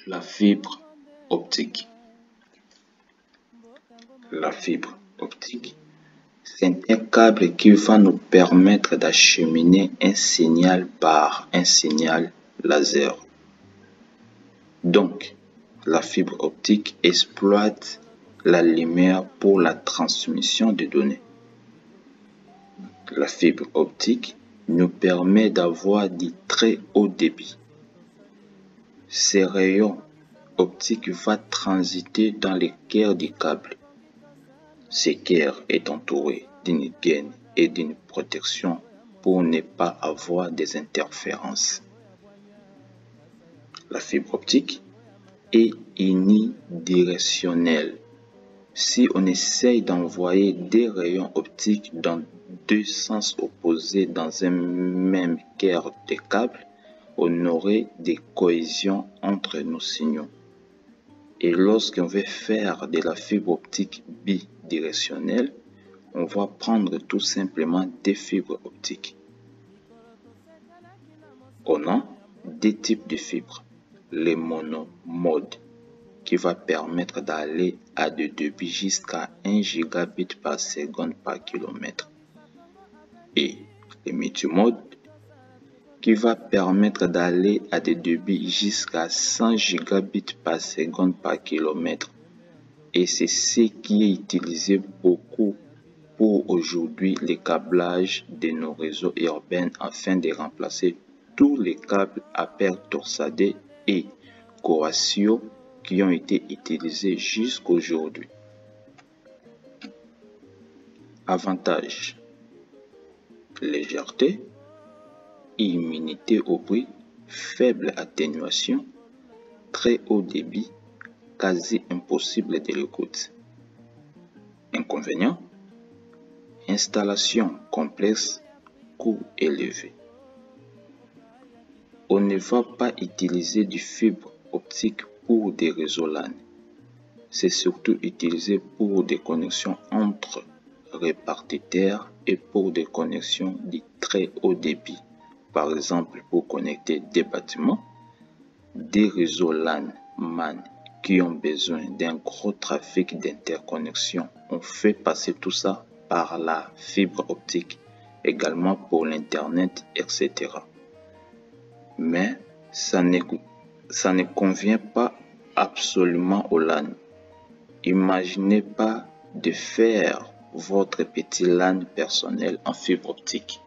La fibre optique. La fibre optique, c'est un câble qui va nous permettre d'acheminer un signal par un signal laser. Donc, la fibre optique exploite la lumière pour la transmission de données. La fibre optique nous permet d'avoir du très haut débit. Ces rayons optiques vont transiter dans les cœurs du câble. Ce cœur est entouré d'une gaine et d'une protection pour ne pas avoir des interférences. La fibre optique est unidirectionnelle. Si on essaye d'envoyer des rayons optiques dans deux sens opposés dans un même cœur de câble, on aurait des cohésions entre nos signaux. Et lorsqu'on veut faire de la fibre optique bidirectionnelle, on va prendre tout simplement des fibres optiques. On a deux types de fibres. Les monomodes, qui va permettre d'aller à des débits jusqu'à 1 gigabit par seconde par kilomètre. Et les multimodes, qui va permettre d'aller à des débits jusqu'à 100 gigabits par seconde par kilomètre. Et c'est ce qui est utilisé beaucoup pour aujourd'hui les câblages de nos réseaux urbains afin de remplacer tous les câbles à paire torsadés et coaxiaux qui ont été utilisés jusqu'aujourd'hui. Avantages: légèreté, immunité au bruit, faible atténuation, très haut débit, quasi impossible de l'écoute. Inconvénients: installation complexe, coût élevé. On ne va pas utiliser du fibre optique pour des réseaux LAN. C'est surtout utilisé pour des connexions entre répartiteurs et pour des connexions de très haut débit. Par exemple, pour connecter des bâtiments, des réseaux LAN, MAN qui ont besoin d'un gros trafic d'interconnexion. On fait passer tout ça par la fibre optique, également pour l'Internet, etc. Mais ça ne convient pas absolument au LAN. Imaginez pas de faire votre petit LAN personnel en fibre optique.